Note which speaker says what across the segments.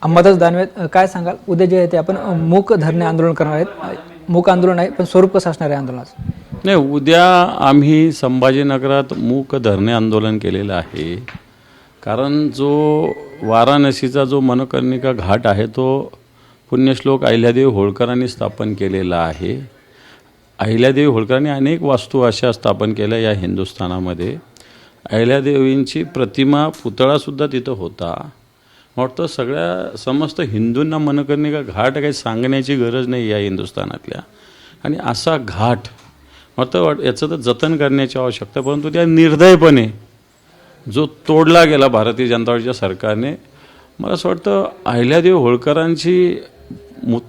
Speaker 1: अंबादास दानवे, काय सांगाल उद्या जे आहे ते आपण मूक धरणे आंदोलन करणार आहेत. मूक आंदोलन आहे, पण स्वरूप कसं असणार आहे आंदोलनाचं?
Speaker 2: नाही, उद्या आम्ही संभाजीनगरात मूक धरणे आंदोलन केलेलं आहे. कारण जो वाराणसीचा जो मनकर्णिका घाट आहे तो पुण्यश्लोक अहिल्यादेवी होळकरांनी स्थापन केलेला आहे. अहिल्यादेवी होळकरांनी अनेक वास्तू अशा स्थापन केल्या या हिंदुस्थानामध्ये. अहिल्यादेवींची प्रतिमा पुतळासुद्धा तिथं होता. वाटतं सगळ्या समस्त हिंदूंना मनकर्णिका घाट काही सांगण्याची गरज नाही या हिंदुस्थानातल्या. आणि असा घाट वाटतं याचं तर जतन करण्याची आवश्यकता, परंतु त्या निर्दयपणे जो तोडला गेला भारतीय जनता पार्टीच्या सरकारने. मला असं वाटतं अहिल्यादेवी होळकरांची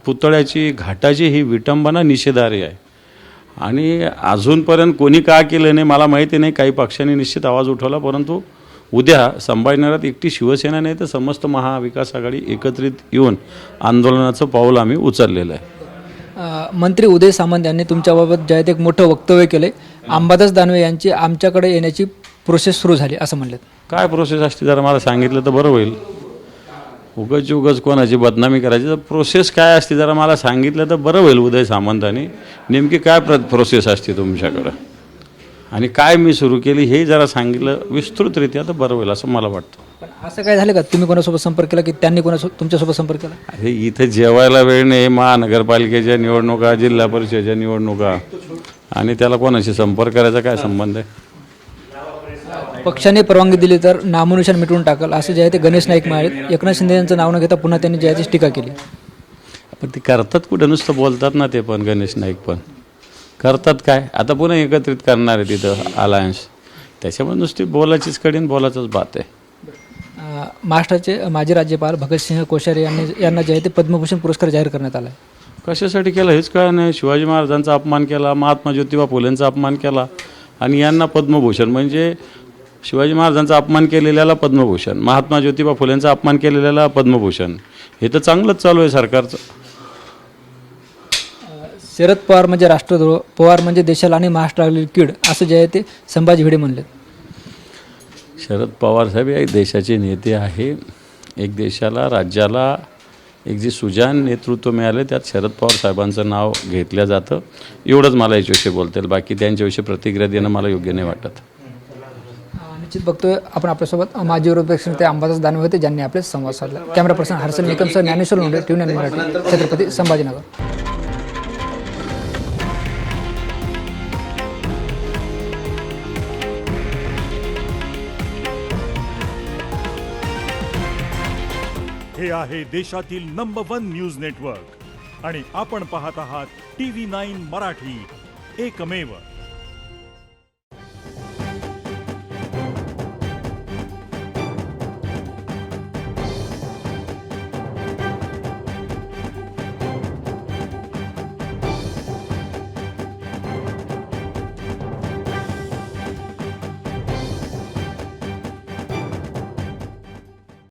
Speaker 2: पुतळ्याची घाटाची ही विटंबना निषेधार्ह आहे. आणि अजूनपर्यंत कोणी का केलं नाही मला माहिती नाही. काही पक्षांनी निश्चित आवाज उठवला, परंतु उद्या संभाजीनगरात एकटी शिवसेना नाही तर समस्त महाविकास आघाडी एकत्रित येऊन आंदोलनाचं पाऊल आम्ही उचललेलं आहे.
Speaker 1: मंत्री उदय सामंत यांनी तुमच्याबाबत जे आहे ते एक मोठं वक्तव्य केले. अंबादास दानवे यांची आमच्याकडे येण्याची प्रोसेस सुरू झाली असं म्हणलेत.
Speaker 2: काय प्रोसेस असते जरा मला सांगितलं तर बरं होईल. उगाच कोणाची बदनामी करायची, तर प्रोसेस काय असते जरा मला सांगितलं तर बरं होईल. उदय सामंतांनी नेमकी काय प्रोसेस असते तुमच्याकडं आणि काय मी सुरू केली हे जरा सांगितलं विस्तृतरित्या तर बरं होईल असं मला वाटतं.
Speaker 1: पण असं काय झालं का, तुम्ही कोणासोबत संपर्क केला की त्यांनी तुमच्यासोबत संपर्क केला?
Speaker 2: अरे इथं जेवायला वेळ नाही. महानगरपालिकेच्या निवडणुका, जिल्हा परिषदेच्या निवडणुका, आणि त्याला कोणाशी संपर्क करायचा काय संबंध आहे?
Speaker 1: पक्षाने परवानगी दिली तर नामोनिशाण मिटवून टाकल असं जे आहे ते गणेश नाईक म्हणाले. एकनाथ शिंदे यांचं नाव न घेता पुन्हा त्यांनी जे आहे ती टीका केली.
Speaker 2: पण ते करतात कुठं, नुसतं बोलतात ना. ते पण गणेश नाईक पण करतात काय, आता पुन्हा एकत्रित करणार आहे तिथं अलायन्स. त्याच्यामुळे नुसती बोलाचीच कडीन बोलाचंच बात आहे.
Speaker 1: महाराष्ट्राचे माजी राज्यपाल भगतसिंह कोश्यारी यांना जे आहे ते पद्मभूषण पुरस्कार जाहीर करण्यात आला आहे.
Speaker 2: कशासाठी केला हेच कळलं नाही. शिवाजी महाराजांचा अपमान केला, महात्मा ज्योतिबा फुलेंचा अपमान केला, आणि यांना पद्मभूषण. म्हणजे शिवाजी महाराजांचा अपमान केलेल्याला पद्मभूषण, महात्मा ज्योतिबा फुलेंचा अपमान केलेल्याला पद्मभूषण. हे तर चांगलंच चालू आहे सरकारचं.
Speaker 1: शरद पवार म्हणजे राष्ट्रद्रोह, पवार म्हणजे देशाला आणि महाराष्ट्राला कीड असं जे आहे ते संभाजी भिडे म्हणले.
Speaker 2: शरद पवार साहेब एक देशाचे नेते आहे. एक देशाला, राज्याला एक जे सुजाण नेतृत्व मिळाले त्यात शरद पवार साहेबांचं नाव घेतलं जातं. एवढंच मला याच्याविषयी बोलता येईल. बाकी त्यांच्याविषयी प्रतिक्रिया देणं मला योग्य नाही वाटत.
Speaker 1: निश्चित बघतोय आपण आपल्यासोबत माजी विरोधी पक्षनेते अंबादास दानवे होते, ज्यांनी आपले संवाद साधला. कॅमेरा पर्सन हर्षल निकमसह ज्ञानेश्वर लोंढे, टीव्ही 9 मराठी, छत्रपती संभाजीनगर.
Speaker 3: हे आहे देशातील नंबर 1 न्यूज नेटवर्क आणि आपण पाहत आहात TV9 मराठी, एकमेव.